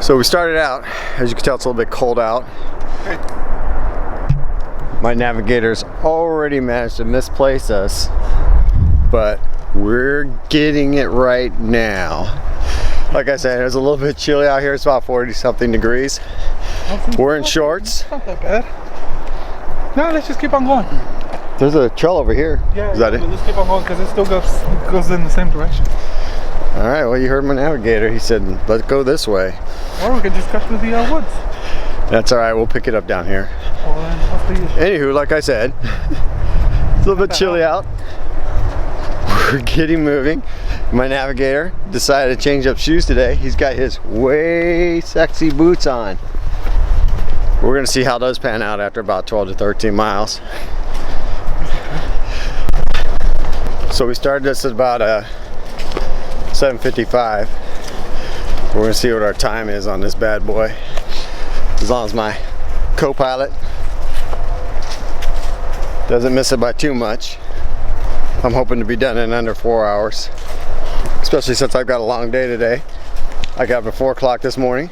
So we started out, as you can tell it's a little bit cold out. My navigator's already managed to misplace us, but we're getting it right now. Like I said, it's a little bit chilly out here. It's about 40 something degrees. We're in shorts. It's not that bad. No, let's just keep on going. There's a trail over here. Yeah, is that it? Let's keep on going because it still goes in the same direction. All right, well, you heard my navigator. He said, let's go this way. Or we can just cut through the woods. That's all right, we'll pick it up down here. Anywho, like I said, it's a little bit chilly out. We're getting moving. My navigator decided to change up shoes today. He's got his way sexy boots on. We're gonna see how those pan out after about 12 to 13 miles. So we started this at about 7:55. We're gonna see what our time is on this bad boy. As long as my co-pilot doesn't miss it by too much. I'm hoping to be done in under 4 hours. Especially since I've got a long day today. I got up at 4 o'clock this morning.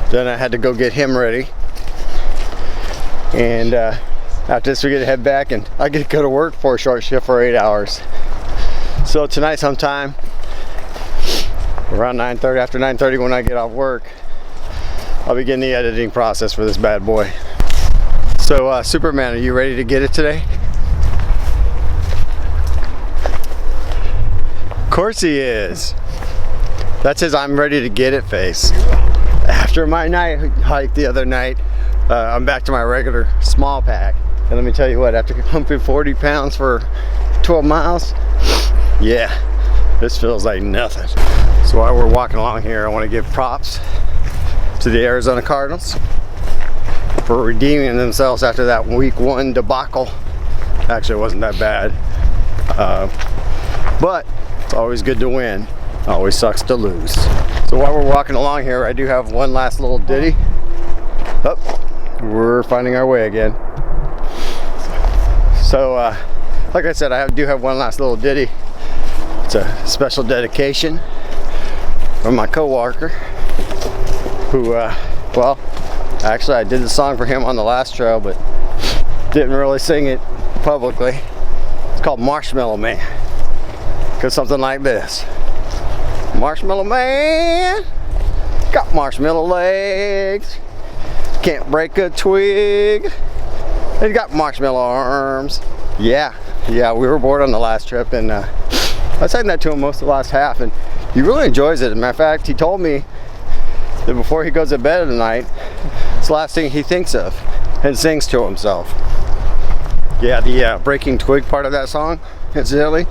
Then I had to go get him ready. And after this we get to head back and I get to go to work for a short shift for 8 hours. So tonight sometime, around 9:30, after 9:30 when I get off work, I'll begin the editing process for this bad boy. So Superman, are you ready to get it today? Of course he is. That's his I'm ready to get it face. After my night hike the other night, I'm back to my regular small pack. And let me tell you what, after pumping 40 pounds for 12 miles, yeah, this feels like nothing. So while we're walking along here, I want to give props to the Arizona Cardinals for redeeming themselves after that week 1 debacle. Actually, it wasn't that bad. But it's always good to win. Always sucks to lose. So while we're walking along here, I do have one last little ditty. Oh, we're finding our way again. So, like I said, I do have one last little ditty. It's a special dedication from my co-worker who, well, actually I did the song for him on the last trail, but didn't really sing it publicly. It's called Marshmellow Man. Goes something like this. Marshmallow Man, got marshmallow legs, can't break a twig, and he got marshmallow arms. Yeah, we were bored on the last trip, and I sang that to him most of the last half, and he really enjoys it. As a matter of fact, he told me that before he goes to bed at night, it's the last thing he thinks of and sings to himself. Yeah, the breaking twig part of that song, incidentally,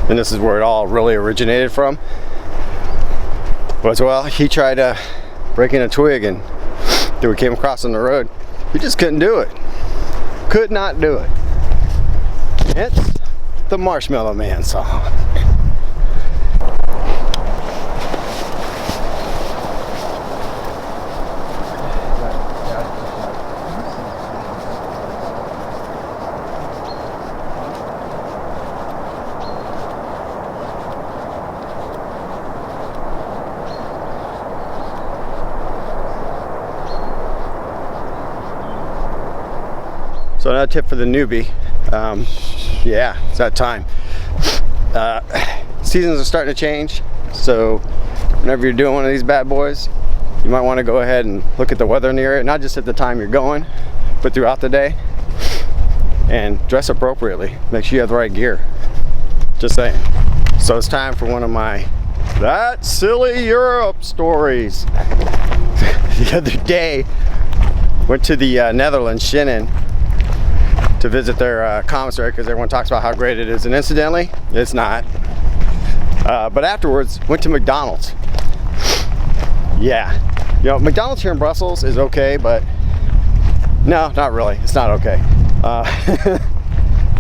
and this is where it all really originated from, was, well, he tried breaking a twig and that we came across on the road. He just couldn't do it. Could not do it. It's the Marshmellow Man song. So another tip for the newbie, yeah, it's that time. Seasons are starting to change, so whenever you're doing one of these bad boys, you might want to go ahead and look at the weather in the area, not just at the time you're going, but throughout the day, and dress appropriately. Make sure you have the right gear. Just saying. So it's time for one of my That Silly Europe stories. The other day, went to the Netherlands, Schinnen, to visit their commissary because everyone talks about how great it is, and incidentally, it's not. But afterwards, went to McDonald's. Yeah, you know, McDonald's here in Brussels is okay, but no, not really. It's not okay.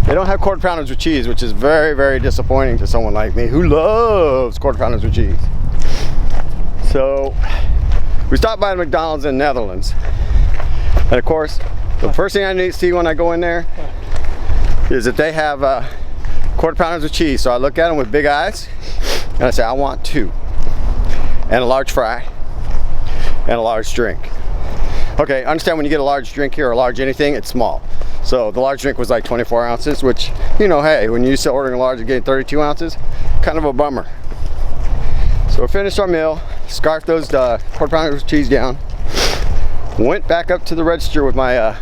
They don't have quarter pounders with cheese, which is very, very disappointing to someone like me who loves quarter pounders with cheese. So we stopped by McDonald's in the Netherlands, and of course, the first thing I need to see when I go in there is that they have quarter pounders with cheese. So I look at them with big eyes and I say, I want 2 and a large fry and a large drink. Okay, understand when you get a large drink here or a large anything, it's small. So the large drink was like 24 ounces, which, you know, hey, when you're used to ordering a large and getting 32 ounces, kind of a bummer. So we finished our meal, scarfed those quarter pounders of cheese down, went back up to the register with my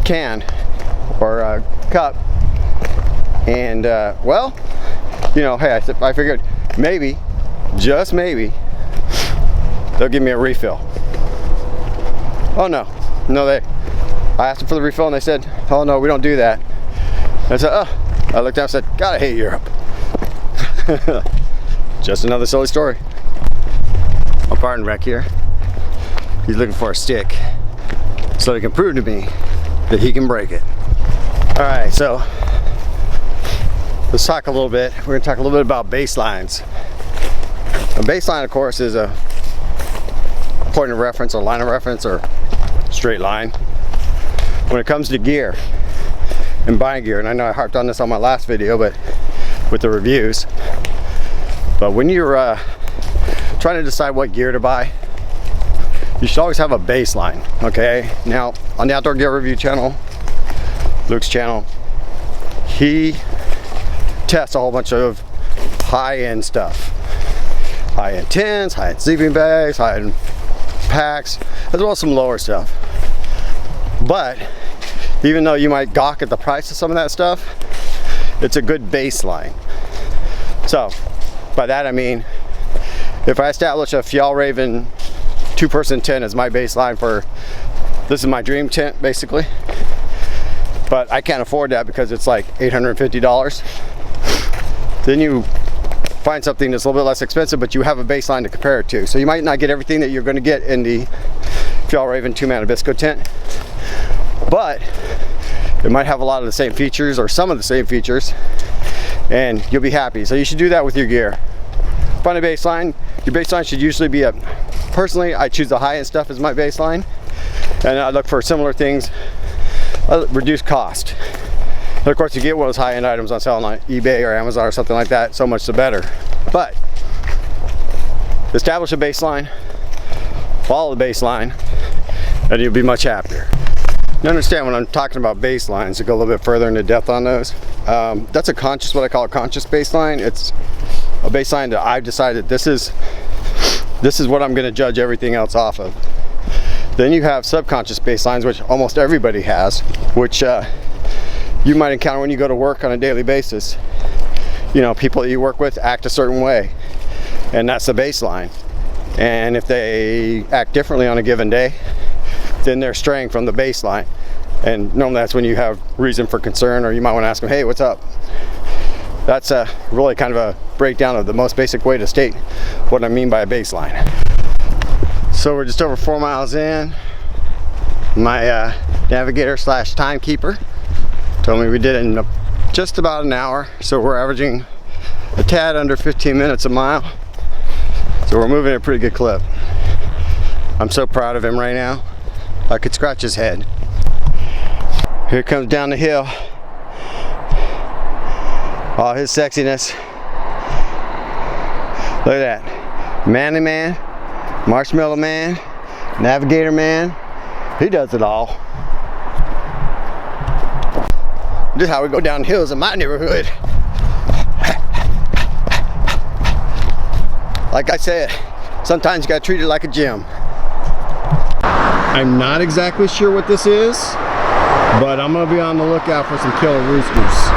can or cup, and well, you know, hey, I figured maybe, just maybe, they'll give me a refill. Oh no, I asked them for the refill and they said, oh no, we don't do that. And I said, oh, I looked down and said, God, I hate Europe. Just another silly story. My partner back here, he's looking for a stick so he can prove to me that he can break it. All right, so let's talk a little bit. We're gonna talk a little bit about baselines. A baseline, of course, is a point of reference or line of reference or straight line when it comes to gear and buying gear. And I know I harped on this on my last video, but with the reviews. But when you're trying to decide what gear to buy, you should always have a baseline, okay? Now, on the Outdoor Gear Review channel, Luke's channel, he tests a whole bunch of high-end stuff. High-end tents, high-end sleeping bags, high-end packs, as well as some lower stuff. But even though you might gawk at the price of some of that stuff, it's a good baseline. So by that I mean, if I establish a Fjallraven 2-person tent as my baseline for, this is my dream tent basically, but I can't afford that because it's like $850, then you find something that's a little bit less expensive, but you have a baseline to compare it to. So you might not get everything that you're going to get in the Fjallraven 2-man Abisko tent, but it might have a lot of the same features or some of the same features, and you'll be happy. So you should do that with your gear. Find a baseline. Your baseline should usually be personally, I choose the high-end stuff as my baseline, and I look for similar things, reduce cost. And of course, you get one of those high-end items on sale on eBay or Amazon or something like that, so much the better. But establish a baseline, follow the baseline, and you'll be much happier. You understand when I'm talking about baselines, to go a little bit further into depth on those, that's a conscious, what I call a conscious baseline. It's a baseline that I've decided this is what I'm going to judge everything else off of. Then you have subconscious baselines, which almost everybody has, which you might encounter when you go to work on a daily basis. You know, people that you work with act a certain way, and that's the baseline. And if they act differently on a given day, then they're straying from the baseline. And normally that's when you have reason for concern, or you might want to ask them, hey, what's up? That's really kind of a breakdown of the most basic way to state what I mean by a baseline. So we're just over 4 miles in. My navigator slash timekeeper told me we did it in just about an hour, so we're averaging a tad under 15 minutes a mile. So we're moving at a pretty good clip. I'm so proud of him right now. I could scratch his head. Here it comes down the hill. All his sexiness. Look at that. Manly man, marshmallow man, navigator man. He does it all. This is how we go down hills in my neighborhood. Like I said, sometimes you gotta treat it like a gym. I'm not exactly sure what this is, but I'm gonna be on the lookout for some killer roosters.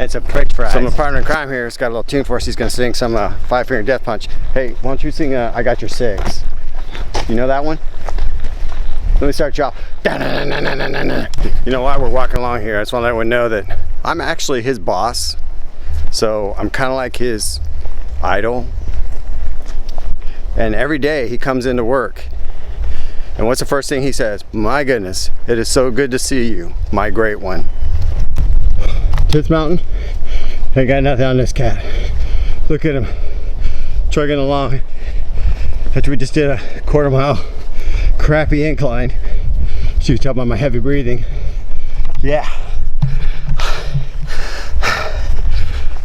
and some french fries. So my partner in crime here has got a little tune for us. He's gonna sing some Five Finger Death Punch. Hey, why don't you sing I Got Your Six? You know that one? Let me start you off. You know why we're walking along here? I just want to let everyone know that I'm actually his boss. So I'm kind of like his idol. And every day he comes into work. And what's the first thing he says? My goodness, it is so good to see you, my great one. Tooth Mountain, ain't got nothing on this cat. Look at him, chugging along. After we just did a quarter-mile crappy incline. So you can tell by my heavy breathing. Yeah.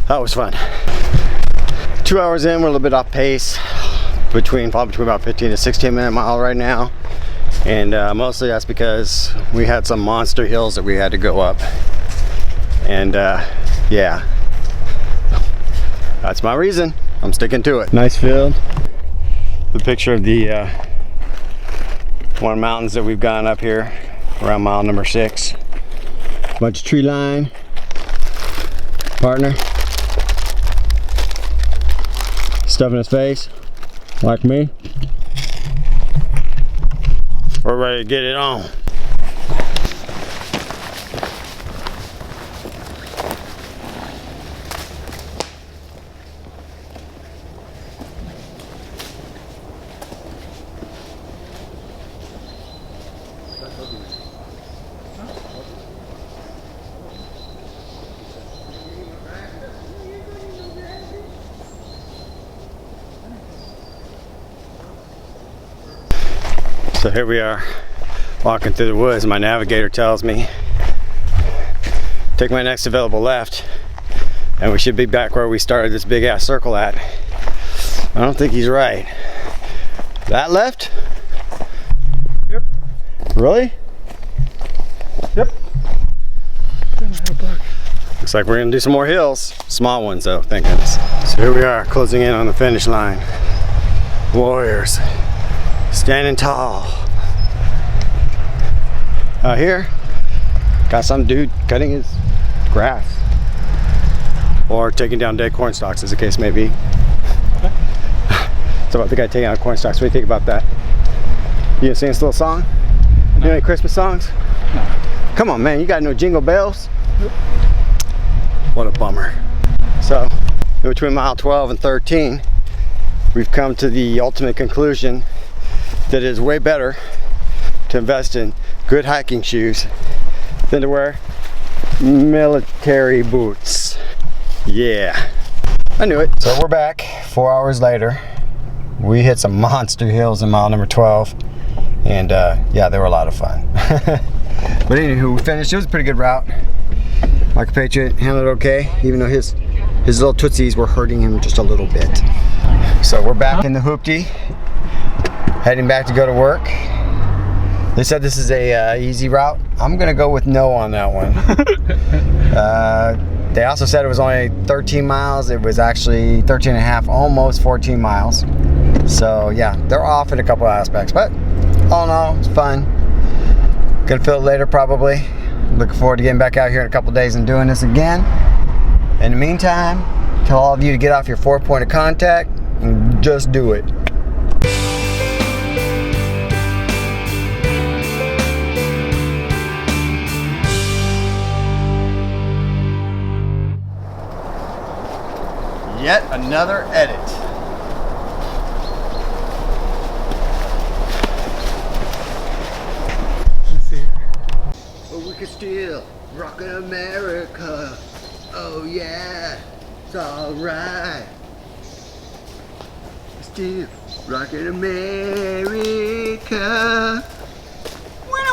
That was fun. 2 hours in, we're a little bit off pace. Probably between about 15 to 16 minute mile right now. And mostly that's because we had some monster hills that we had to go up. And yeah, that's my reason. I'm sticking to it. Nice field. The picture of the one of the mountains that we've gone up here around mile number 6. Bunch of tree line. Partner. Stuff in his face. Like me. We're ready to get it on. So here we are, walking through the woods. My navigator tells me, take my next available left, and we should be back where we started this big ass circle at. I don't think he's right. That left? Yep. Really? Yep. Damn, I had a bug. Looks like we're gonna do some more hills. Small ones though, thank goodness. So here we are, closing in on the finish line. Warriors. Standing tall. Out here, got some dude cutting his grass. Or taking down dead corn stalks, as the case may be. Okay. So about the guy taking out corn stalks. What do you think about that? You gonna sing this little song? No. You know any Christmas songs? No. Come on, man, you got no jingle bells? Nope. What a bummer. So, in between mile 12 and 13, we've come to the ultimate conclusion that it is way better to invest in good hiking shoes than to wear military boots. Yeah, I knew it. So we're back 4 hours later. We hit some monster hills in mile number 12, and yeah, they were a lot of fun. But anywho, we finished. It was a pretty good route. My compatriot handled it okay, even though his little tootsies were hurting him just a little bit. So we're back in the hoopty, heading back to go to work. They said this is a easy route. I'm gonna go with no on that one. They also said it was only 13 miles. It was actually 13 and a half, almost 14 miles. So yeah, they're off in a couple aspects, but all in all, it's fun. Gonna feel it later probably. Looking forward to getting back out here in a couple days and doing this again. In the meantime, tell all of you to get off your 4 point of contact and just do it. Yet another edit. Let's see. But we can still rock in America. Oh yeah, it's alright. Still rockin' America. Wow.